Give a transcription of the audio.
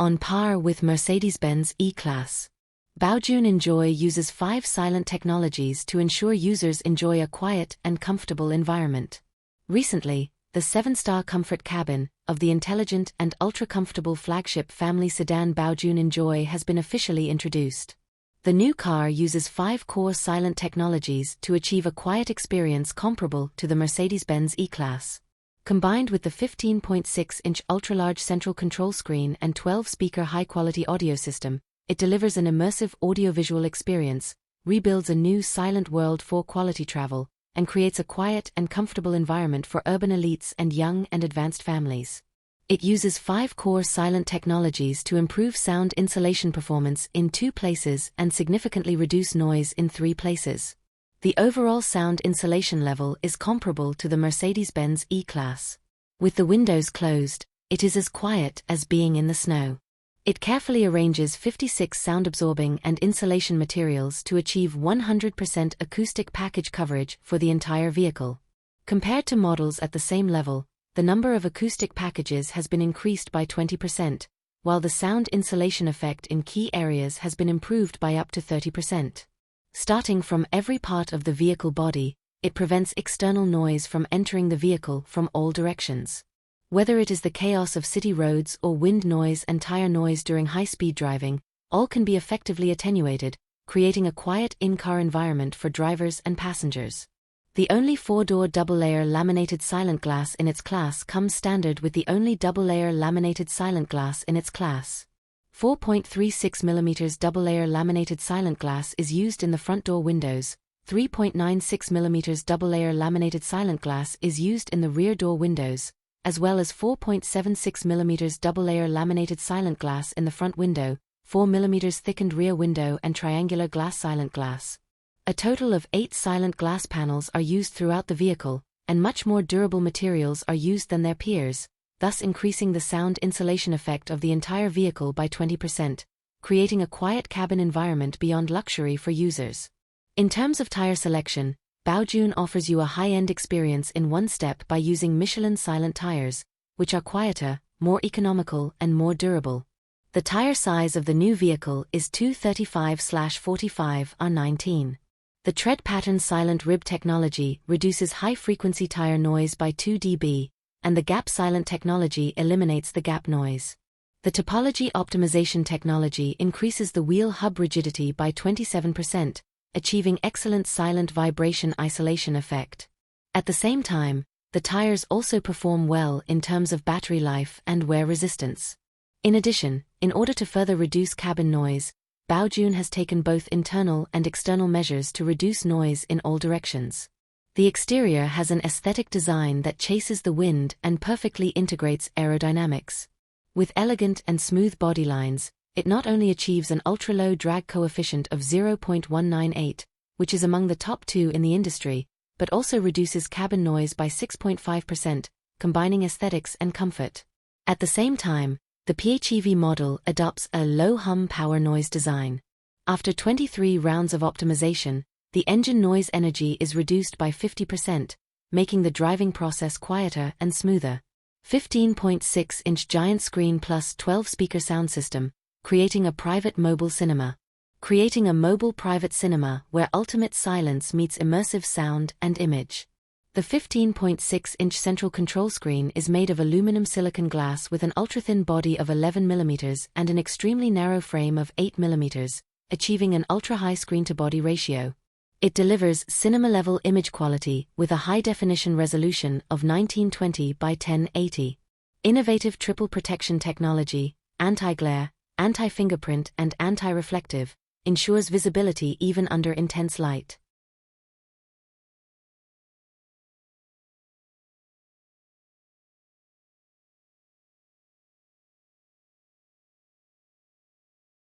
On par with Mercedes-Benz E-Class, Baojun Enjoy uses 5 silent technologies to ensure users enjoy a quiet and comfortable environment. Recently, the 7-star comfort cabin of the intelligent and ultra-comfortable flagship family sedan Baojun Enjoy has been officially introduced. The new car uses 5 core silent technologies to achieve a quiet experience comparable to the Mercedes-Benz E-Class. Combined with the 15.6-inch ultra-large central control screen and 12-speaker high-quality audio system, it delivers an immersive audiovisual experience, rebuilds a new silent world for quality travel, and creates a quiet and comfortable environment for urban elites and young and advanced families. It uses 5 core silent technologies to improve sound insulation performance in 2 places and significantly reduce noise in 3 places. The overall sound insulation level is comparable to the Mercedes-Benz E-Class. With the windows closed, it is as quiet as being in the snow. It carefully arranges 56 sound-absorbing and insulation materials to achieve 100% acoustic package coverage for the entire vehicle. Compared to models at the same level, the number of acoustic packages has been increased by 20%, while the sound insulation effect in key areas has been improved by up to 30%. Starting from every part of the vehicle body, it prevents external noise from entering the vehicle from all directions. Whether it is the chaos of city roads or wind noise and tire noise during high-speed driving, all can be effectively attenuated, creating a quiet in-car environment for drivers and passengers. The only 4-door double-layer laminated silent glass in its class comes standard with the only double-layer laminated silent glass in its class. 4.36mm double-layer laminated silent glass is used in the front door windows, 3.96mm double-layer laminated silent glass is used in the rear door windows, as well as 4.76mm double-layer laminated silent glass in the front window, 4mm thickened rear window and triangular glass silent glass. A total of 8 silent glass panels are used throughout the vehicle, and much more durable materials are used than their peers, thus increasing the sound insulation effect of the entire vehicle by 20%, creating a quiet cabin environment beyond luxury for users. In terms of tire selection, Baojun offers you a high-end experience in one step by using Michelin silent tires, which are quieter, more economical and more durable. The tire size of the new vehicle is 235/45 R19. The tread pattern silent rib technology reduces high-frequency tire noise by 2 dB, and the gap silent technology eliminates the gap noise. The topology optimization technology increases the wheel hub rigidity by 27%, achieving excellent silent vibration isolation effect. At the same time, the tires also perform well in terms of battery life and wear resistance. In addition, in order to further reduce cabin noise, Baojun has taken both internal and external measures to reduce noise in all directions. The exterior has an aesthetic design that chases the wind and perfectly integrates aerodynamics. With elegant and smooth body lines, it not only achieves an ultra-low drag coefficient of 0.198, which is among the top 2 in the industry, but also reduces cabin noise by 6.5%, combining aesthetics and comfort. At the same time, the PHEV model adopts a low-hum power noise design. After 23 rounds of optimization, the engine noise energy is reduced by 50%, making the driving process quieter and smoother. 15.6-inch giant screen plus 12-speaker sound system, creating a private mobile cinema. Creating a mobile private cinema where ultimate silence meets immersive sound and image. The 15.6-inch central control screen is made of aluminum silicon glass with an ultra-thin body of 11mm and an extremely narrow frame of 8mm, achieving an ultra-high screen-to-body ratio. It delivers cinema-level image quality with a high-definition resolution of 1920 by 1080. Innovative triple protection technology, anti-glare, anti-fingerprint and anti-reflective, ensures visibility even under intense light.